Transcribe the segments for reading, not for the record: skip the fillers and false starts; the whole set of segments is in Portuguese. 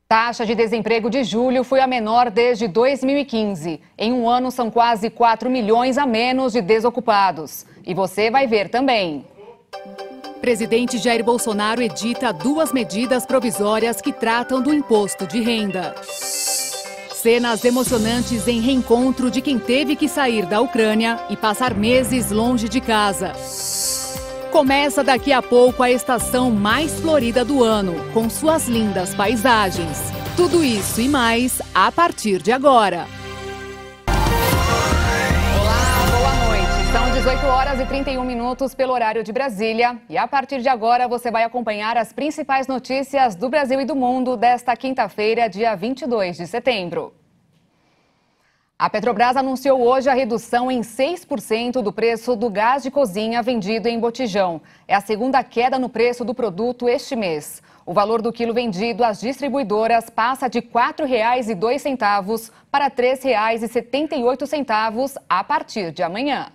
Taxa de desemprego de julho foi a menor desde 2015. Em um ano, são quase 4 milhões a menos de desocupados. E você vai ver também. Presidente Jair Bolsonaro edita 2 medidas provisórias que tratam do imposto de renda. Cenas emocionantes em reencontro de quem teve que sair da Ucrânia e passar meses longe de casa. Começa daqui a pouco a estação mais florida do ano, com suas lindas paisagens. Tudo isso e mais a partir de agora. Olá, boa noite. São 18 horas e 31 minutos pelo horário de Brasília. E a partir de agora você vai acompanhar as principais notícias do Brasil e do mundo desta quinta-feira, dia 22 de setembro. A Petrobras anunciou hoje a redução em 6% do preço do gás de cozinha vendido em botijão. É a segunda queda no preço do produto este mês. O valor do quilo vendido às distribuidoras passa de R$ 4,02 para R$ 3,78 a partir de amanhã.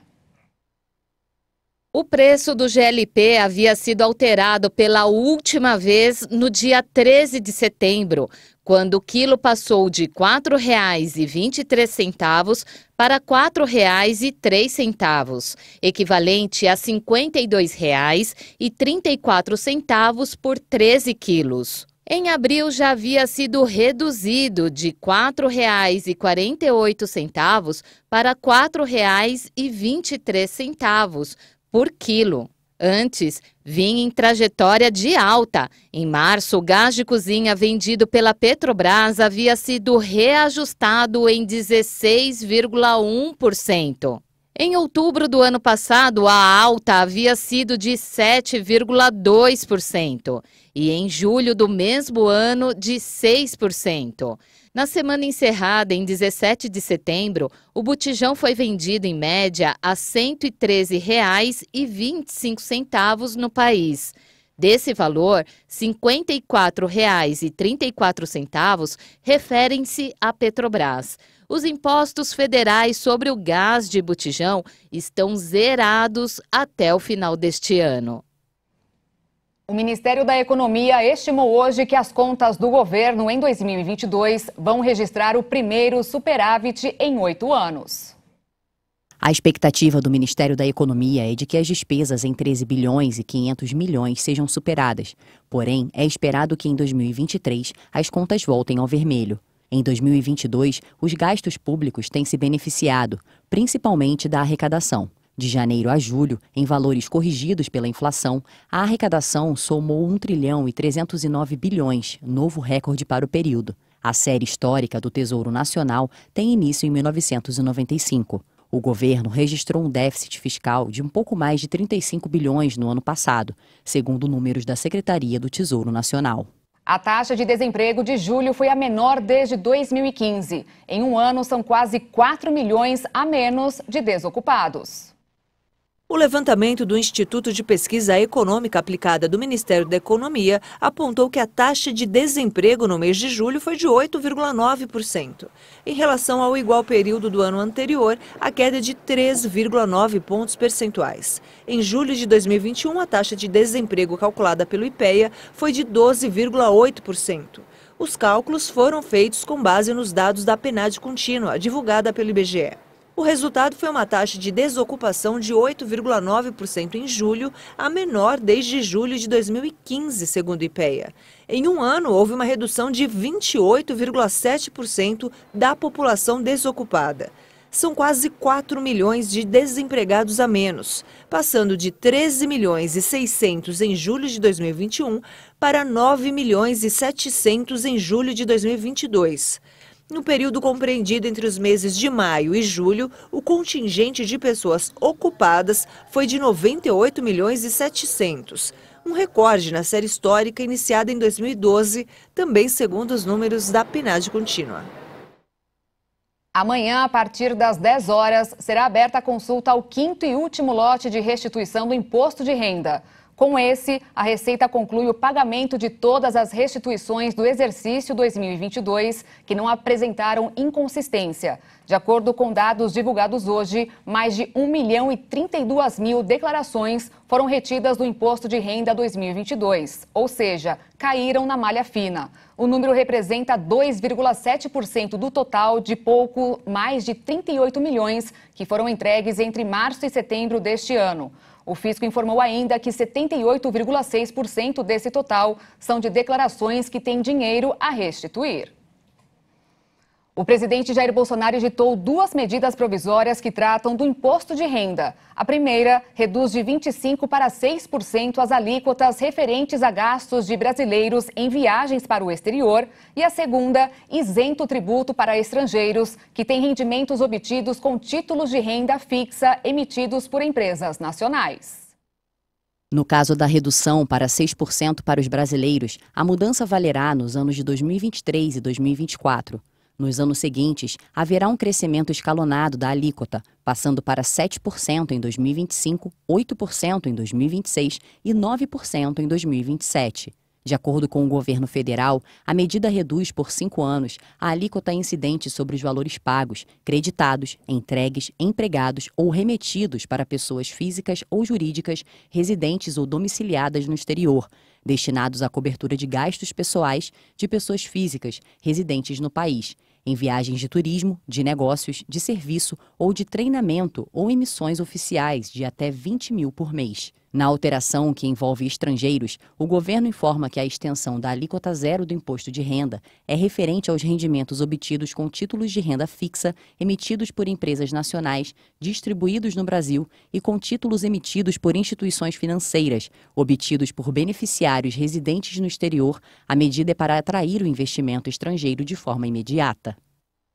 O preço do GLP havia sido alterado pela última vez no dia 13 de setembro, quando o quilo passou de R$ 4,23 para R$ 4,03, equivalente a R$ 52,34 por 13 quilos. Em abril já havia sido reduzido de R$ 4,48 para R$ 4,23 por quilo. Antes, vinha em trajetória de alta. Em março, o gás de cozinha vendido pela Petrobras havia sido reajustado em 16,1%. Em outubro do ano passado, a alta havia sido de 7,2% e em julho do mesmo ano de 6%. Na semana encerrada, em 17 de setembro, o botijão foi vendido em média a R$ 113,25 no país. Desse valor, R$ 54,34 referem-se à Petrobras. Os impostos federais sobre o gás de botijão estão zerados até o final deste ano. O Ministério da Economia estimou hoje que as contas do governo em 2022 vão registrar o primeiro superávit em 8 anos. A expectativa do Ministério da Economia é de que as despesas em 13 bilhões e 500 milhões sejam superadas. Porém, é esperado que em 2023 as contas voltem ao vermelho. Em 2022, os gastos públicos têm se beneficiado, principalmente da arrecadação. De janeiro a julho, em valores corrigidos pela inflação, a arrecadação somou 1 trilhão e 309 bilhões, novo recorde para o período. A série histórica do Tesouro Nacional tem início em 1995. O governo registrou um déficit fiscal de um pouco mais de 35 bilhões no ano passado, segundo números da Secretaria do Tesouro Nacional. A taxa de desemprego de julho foi a menor desde 2015. Em um ano, são quase 4 milhões a menos de desocupados. O levantamento do Instituto de Pesquisa Econômica Aplicada do Ministério da Economia apontou que a taxa de desemprego no mês de julho foi de 8,9%. Em relação ao igual período do ano anterior, a queda é de 3,9 pontos percentuais. Em julho de 2021, a taxa de desemprego calculada pelo IPEA foi de 12,8%. Os cálculos foram feitos com base nos dados da PNAD contínua, divulgada pelo IBGE. O resultado foi uma taxa de desocupação de 8,9% em julho, a menor desde julho de 2015, segundo o IPEA. Em um ano, houve uma redução de 28,7% da população desocupada. São quase 4 milhões de desempregados a menos, passando de 13 milhões e 600 em julho de 2021 para 9 milhões e 700 em julho de 2022. No período compreendido entre os meses de maio e julho, o contingente de pessoas ocupadas foi de 98 milhões e 700, um recorde na série histórica iniciada em 2012, também segundo os números da PNAD contínua. Amanhã, a partir das 10 horas, será aberta a consulta ao 5º e último lote de restituição do imposto de renda. Com esse, a Receita conclui o pagamento de todas as restituições do exercício 2022 que não apresentaram inconsistência. De acordo com dados divulgados hoje, mais de 1.032.000 declarações foram retidas do Imposto de Renda 2022, ou seja, caíram na malha fina. O número representa 2,7% do total de pouco mais de 38 milhões que foram entregues entre março e setembro deste ano. O fisco informou ainda que 78,6% desse total são de declarações que têm dinheiro a restituir. O presidente Jair Bolsonaro editou 2 medidas provisórias que tratam do imposto de renda. A primeira reduz de 25% para 6% as alíquotas referentes a gastos de brasileiros em viagens para o exterior. E a segunda isenta o tributo para estrangeiros que têm rendimentos obtidos com títulos de renda fixa emitidos por empresas nacionais. No caso da redução para 6% para os brasileiros, a mudança valerá nos anos de 2023 e 2024. Nos anos seguintes, haverá um crescimento escalonado da alíquota, passando para 7% em 2025, 8% em 2026 e 9% em 2027. De acordo com o governo federal, a medida reduz por 5 anos a alíquota incidente sobre os valores pagos, creditados, entregues, empregados ou remetidos para pessoas físicas ou jurídicas residentes ou domiciliadas no exterior, destinados à cobertura de gastos pessoais de pessoas físicas residentes no país, em viagens de turismo, de negócios, de serviço ou de treinamento ou em missões oficiais de até 20 mil por mês. Na alteração que envolve estrangeiros, o governo informa que a extensão da alíquota zero do imposto de renda é referente aos rendimentos obtidos com títulos de renda fixa emitidos por empresas nacionais distribuídos no Brasil e com títulos emitidos por instituições financeiras obtidos por beneficiários residentes no exterior. A medida é para atrair o investimento estrangeiro de forma imediata.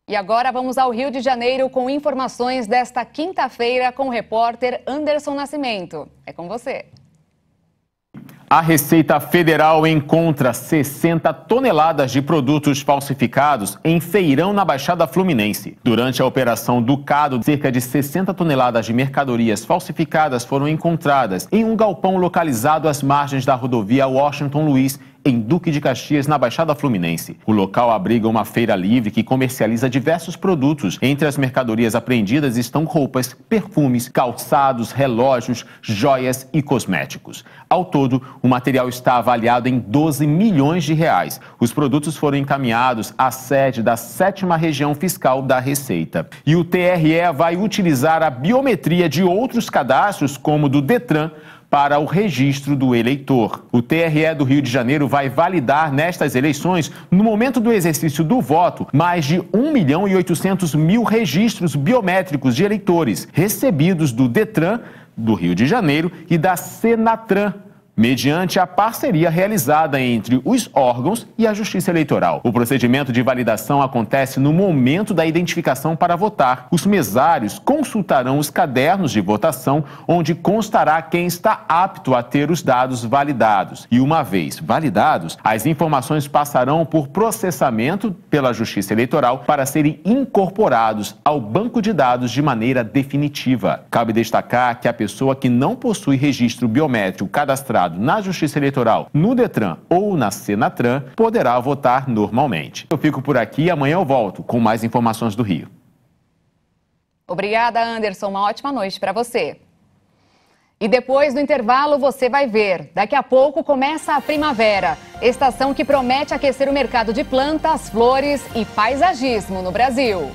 E agora vamos ao Rio de Janeiro com informações desta quinta-feira com o repórter Anderson Nascimento. É com você. A Receita Federal encontra 60 toneladas de produtos falsificados em feirão na Baixada Fluminense. Durante a Operação Ducado, cerca de 60 toneladas de mercadorias falsificadas foram encontradas em um galpão localizado às margens da rodovia Washington Luiz, em Duque de Caxias, na Baixada Fluminense. O local abriga uma feira livre que comercializa diversos produtos. Entre as mercadorias apreendidas estão roupas, perfumes, calçados, relógios, joias e cosméticos. Ao todo, o material está avaliado em 12 milhões de reais. Os produtos foram encaminhados à sede da 7ª Região Fiscal da Receita. E o TRE vai utilizar a biometria de outros cadastros, como do Detran, para o registro do eleitor. O TRE do Rio de Janeiro vai validar nestas eleições, no momento do exercício do voto, mais de 1.800.000 registros biométricos de eleitores recebidos do Detran do Rio de Janeiro e da Senatran, mediante a parceria realizada entre os órgãos e a Justiça Eleitoral. O procedimento de validação acontece no momento da identificação para votar. Os mesários consultarão os cadernos de votação, onde constará quem está apto a ter os dados validados. E uma vez validados, as informações passarão por processamento pela Justiça Eleitoral para serem incorporados ao banco de dados de maneira definitiva. Cabe destacar que a pessoa que não possui registro biométrico cadastrado na Justiça Eleitoral, no Detran ou na Senatran, poderá votar normalmente. Eu fico por aqui e amanhã eu volto com mais informações do Rio. Obrigada, Anderson. Uma ótima noite para você. E depois do intervalo você vai ver. Daqui a pouco começa a primavera, estação que promete aquecer o mercado de plantas, flores e paisagismo no Brasil.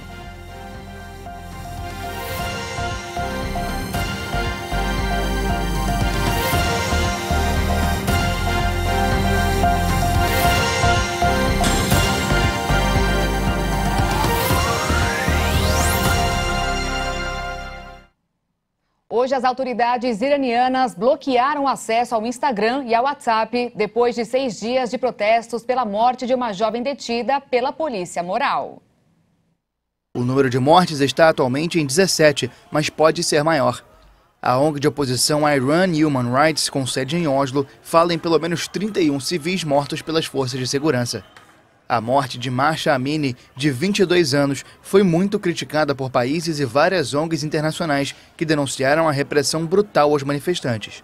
Hoje, as autoridades iranianas bloquearam o acesso ao Instagram e ao WhatsApp depois de 6 dias de protestos pela morte de uma jovem detida pela polícia moral. O número de mortes está atualmente em 17, mas pode ser maior. A ONG de oposição Iran Human Rights, com sede em Oslo, fala em pelo menos 31 civis mortos pelas forças de segurança. A morte de Mahsa Amini, de 22 anos, foi muito criticada por países e várias ONGs internacionais que denunciaram a repressão brutal aos manifestantes.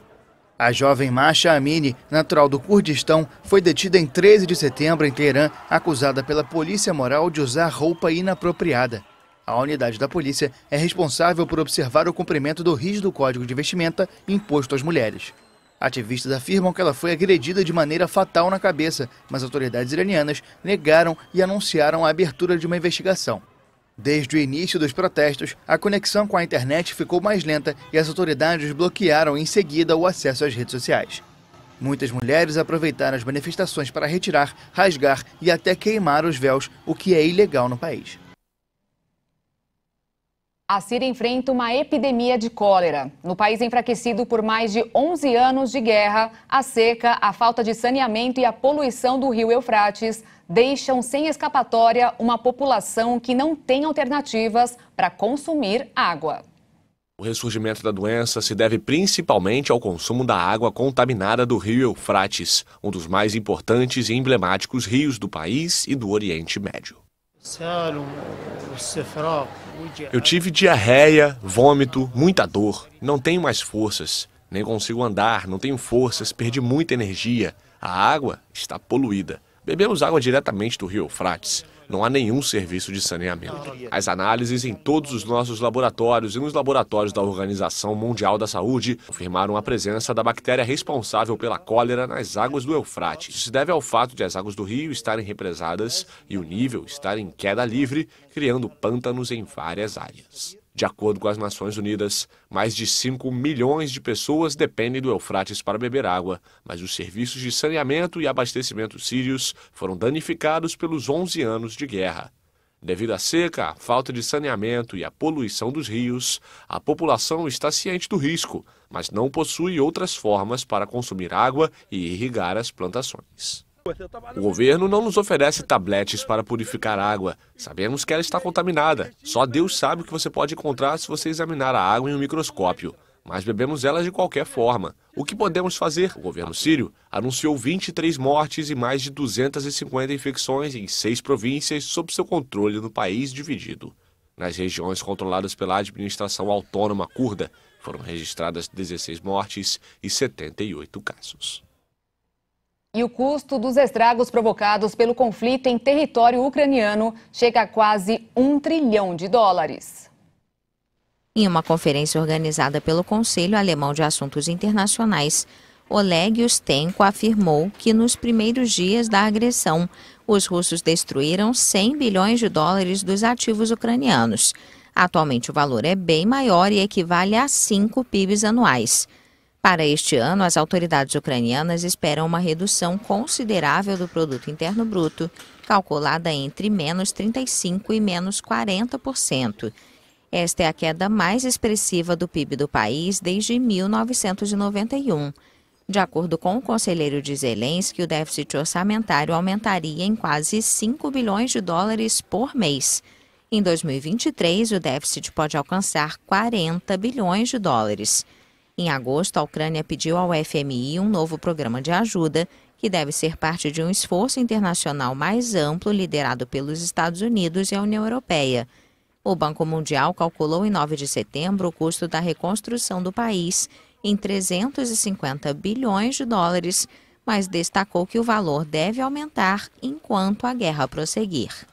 A jovem Masha Amini, natural do Kurdistão, foi detida em 13 de setembro em Teherã, acusada pela polícia moral de usar roupa inapropriada. A unidade da polícia é responsável por observar o cumprimento do rígido código de vestimenta imposto às mulheres. Ativistas afirmam que ela foi agredida de maneira fatal na cabeça, mas autoridades iranianas negaram e anunciaram a abertura de uma investigação. Desde o início dos protestos, a conexão com a internet ficou mais lenta e as autoridades bloquearam em seguida o acesso às redes sociais. Muitas mulheres aproveitaram as manifestações para retirar, rasgar e até queimar os véus, o que é ilegal no país. A Síria enfrenta uma epidemia de cólera. No país enfraquecido por mais de 11 anos de guerra, a seca, a falta de saneamento e a poluição do rio Eufrates deixam sem escapatória uma população que não tem alternativas para consumir água. O ressurgimento da doença se deve principalmente ao consumo da água contaminada do rio Eufrates, um dos mais importantes e emblemáticos rios do país e do Oriente Médio. Eu tive diarreia, vômito, muita dor, não tenho mais forças, nem consigo andar, não tenho forças, perdi muita energia. A água está poluída. Bebemos água diretamente do rio Eufrates. Não há nenhum serviço de saneamento. As análises em todos os nossos laboratórios e nos laboratórios da Organização Mundial da Saúde confirmaram a presença da bactéria responsável pela cólera nas águas do Eufrates. Isso se deve ao fato de as águas do rio estarem represadas e o nível estar em queda livre, criando pântanos em várias áreas. De acordo com as Nações Unidas, mais de 5 milhões de pessoas dependem do Eufrates para beber água, mas os serviços de saneamento e abastecimento sírios foram danificados pelos 11 anos de guerra. Devido à seca, à falta de saneamento e à poluição dos rios, a população está ciente do risco, mas não possui outras formas para consumir água e irrigar as plantações. O governo não nos oferece tabletes para purificar água. Sabemos que ela está contaminada. Só Deus sabe o que você pode encontrar se você examinar a água em um microscópio. Mas bebemos ela de qualquer forma. O que podemos fazer? O governo sírio anunciou 23 mortes e mais de 250 infecções em 6 províncias sob seu controle no país dividido. Nas regiões controladas pela administração autônoma curda, foram registradas 16 mortes e 78 casos. E o custo dos estragos provocados pelo conflito em território ucraniano chega a quase $1 trilhão. Em uma conferência organizada pelo Conselho Alemão de Assuntos Internacionais, Oleg Ustenko afirmou que nos primeiros dias da agressão, os russos destruíram $100 bilhões dos ativos ucranianos. Atualmente o valor é bem maior e equivale a 5 PIBs anuais. Para este ano, as autoridades ucranianas esperam uma redução considerável do produto interno bruto, calculada entre menos 35% e menos 40%. Esta é a queda mais expressiva do PIB do país desde 1991. De acordo com o conselheiro de Zelensky, o déficit orçamentário aumentaria em quase $5 bilhões por mês. Em 2023, o déficit pode alcançar $40 bilhões. Em agosto, a Ucrânia pediu ao FMI um novo programa de ajuda, que deve ser parte de um esforço internacional mais amplo liderado pelos Estados Unidos e a União Europeia. O Banco Mundial calculou em 9 de setembro o custo da reconstrução do país em $350 bilhões, mas destacou que o valor deve aumentar enquanto a guerra prosseguir.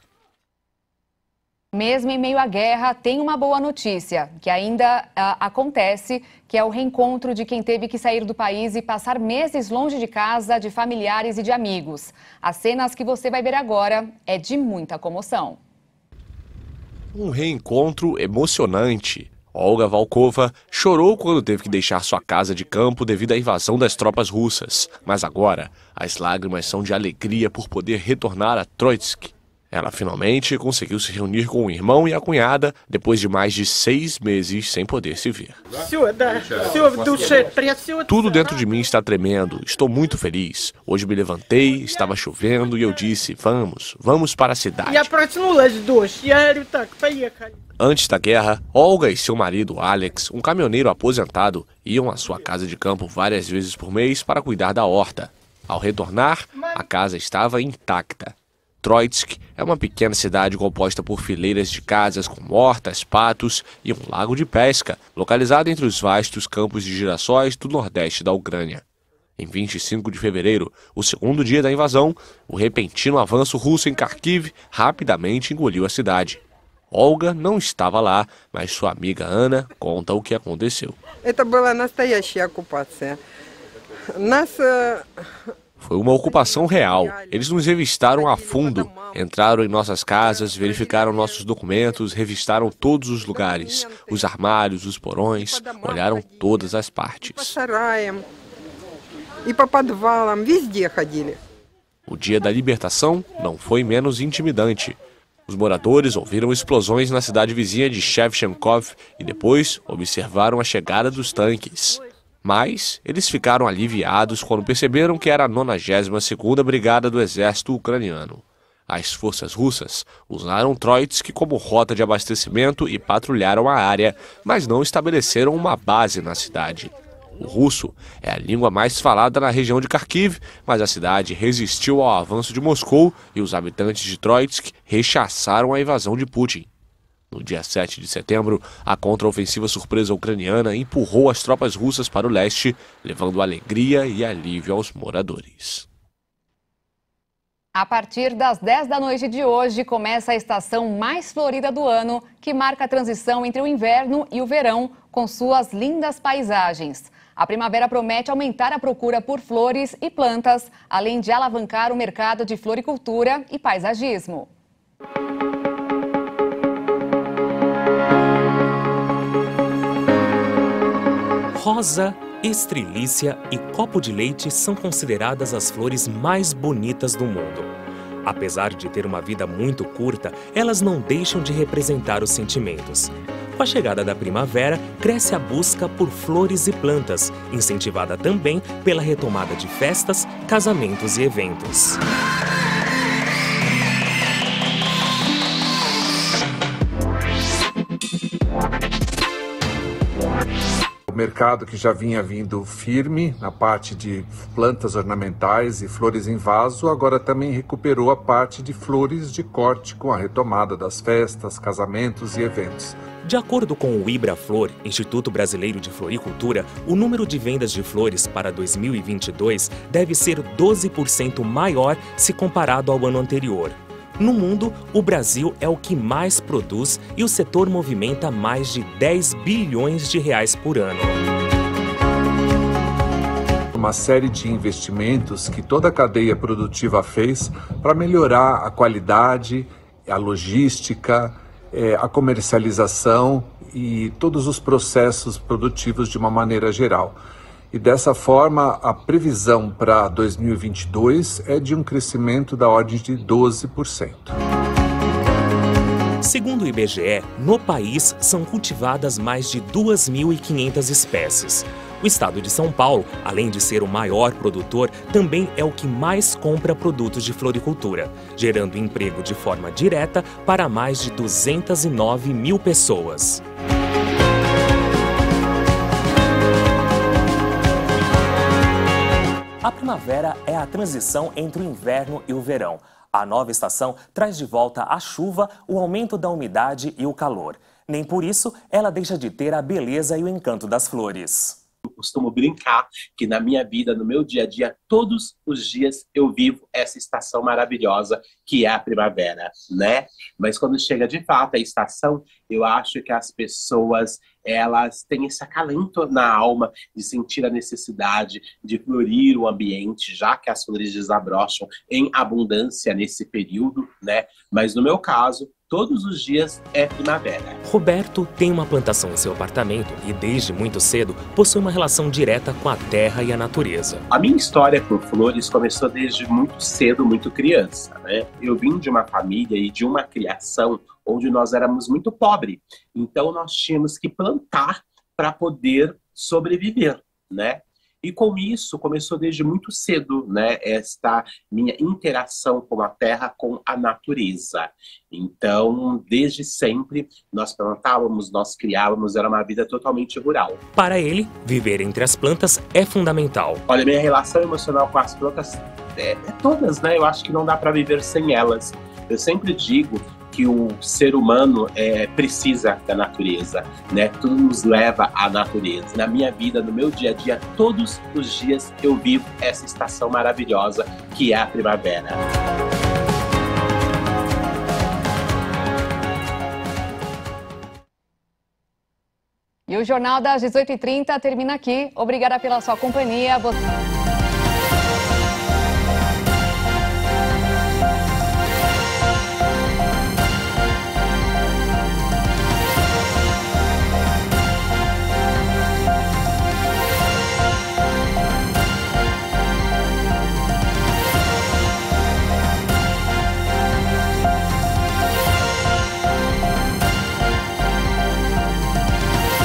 Mesmo em meio à guerra, tem uma boa notícia, que ainda acontece, que é o reencontro de quem teve que sair do país e passar meses longe de casa, de familiares e de amigos. As cenas que você vai ver agora é de muita comoção. Um reencontro emocionante. Olga Volkova chorou quando teve que deixar sua casa de campo devido à invasão das tropas russas. Mas agora, as lágrimas são de alegria por poder retornar a Troitsk. Ela finalmente conseguiu se reunir com o irmão e a cunhada depois de mais de 6 meses sem poder se ver. Tudo dentro de mim está tremendo, estou muito feliz. Hoje me levantei, estava chovendo e eu disse, vamos para a cidade. Antes da guerra, Olga e seu marido Alex, um caminhoneiro aposentado, iam à sua casa de campo várias vezes por mês para cuidar da horta. Ao retornar, a casa estava intacta. Troitsk é uma pequena cidade composta por fileiras de casas com hortas, patos e um lago de pesca, localizado entre os vastos campos de girassóis do nordeste da Ucrânia. Em 25 de fevereiro, o segundo dia da invasão, o repentino avanço russo em Kharkiv rapidamente engoliu a cidade. Olga não estava lá, mas sua amiga Ana conta o que aconteceu. Foi uma ocupação real. Eles nos revistaram a fundo, entraram em nossas casas, verificaram nossos documentos, revistaram todos os lugares, os armários, os porões, olharam todas as partes. O dia da libertação não foi menos intimidante. Os moradores ouviram explosões na cidade vizinha de Shevchenkov e depois observaram a chegada dos tanques. Mas eles ficaram aliviados quando perceberam que era a 92ª Brigada do Exército Ucraniano. As forças russas usaram Troitsk como rota de abastecimento e patrulharam a área, mas não estabeleceram uma base na cidade. O russo é a língua mais falada na região de Kharkiv, mas a cidade resistiu ao avanço de Moscou e os habitantes de Troitsk rechaçaram a invasão de Putin. No dia 7 de setembro, a contraofensiva surpresa ucraniana empurrou as tropas russas para o leste, levando alegria e alívio aos moradores. A partir das 10 da noite de hoje, começa a estação mais florida do ano, que marca a transição entre o inverno e o verão, com suas lindas paisagens. A primavera promete aumentar a procura por flores e plantas, além de alavancar o mercado de floricultura e paisagismo. Rosa, estrelícia e copo de leite são consideradas as flores mais bonitas do mundo. Apesar de ter uma vida muito curta, elas não deixam de representar os sentimentos. Com a chegada da primavera, cresce a busca por flores e plantas, incentivada também pela retomada de festas, casamentos e eventos. O mercado que já vinha vindo firme na parte de plantas ornamentais e flores em vaso, agora também recuperou a parte de flores de corte com a retomada das festas, casamentos e eventos. De acordo com o Ibraflor, Instituto Brasileiro de Floricultura, o número de vendas de flores para 2022 deve ser 12% maior se comparado ao ano anterior. No mundo, o Brasil é o que mais produz e o setor movimenta mais de 10 bilhões de reais por ano. Uma série de investimentos que toda a cadeia produtiva fez para melhorar a qualidade, a logística, a comercialização e todos os processos produtivos de uma maneira geral. E dessa forma, a previsão para 2022 é de um crescimento da ordem de 12%. Segundo o IBGE, no país são cultivadas mais de 2.500 espécies. O estado de São Paulo, além de ser o maior produtor, também é o que mais compra produtos de floricultura, gerando emprego de forma direta para mais de 209 mil pessoas. A primavera é a transição entre o inverno e o verão. A nova estação traz de volta a chuva, o aumento da umidade e o calor. Nem por isso ela deixa de ter a beleza e o encanto das flores. Eu costumo brincar que na minha vida, no meu dia a dia, todos os dias eu vivo essa estação maravilhosa que é a primavera, né? Mas quando chega de fato a estação, eu acho que as pessoas, elas têm esse acalento na alma de sentir a necessidade de florir o ambiente, já que as flores desabrocham em abundância nesse período, né? Mas no meu caso, todos os dias é primavera. Roberto tem uma plantação em seu apartamento e desde muito cedo possui uma relação direta com a terra e a natureza. A minha história por flores começou desde muito cedo, muito criança, né? Eu vim de uma família e de uma criação onde nós éramos muito pobres. Então nós tínhamos que plantar para poder sobreviver, né? E com isso, começou desde muito cedo, né, esta minha interação com a terra, com a natureza. Então, desde sempre, nós plantávamos, nós criávamos, era uma vida totalmente rural. Para ele, viver entre as plantas é fundamental. Olha, minha relação emocional com as plantas todas, né? Eu acho que não dá para viver sem elas. Eu sempre digo que o ser humano precisa da natureza, né? Tudo nos leva à natureza. Na minha vida, no meu dia a dia, todos os dias eu vivo essa estação maravilhosa que é a primavera. E o Jornal das 18h30 termina aqui. Obrigada pela sua companhia.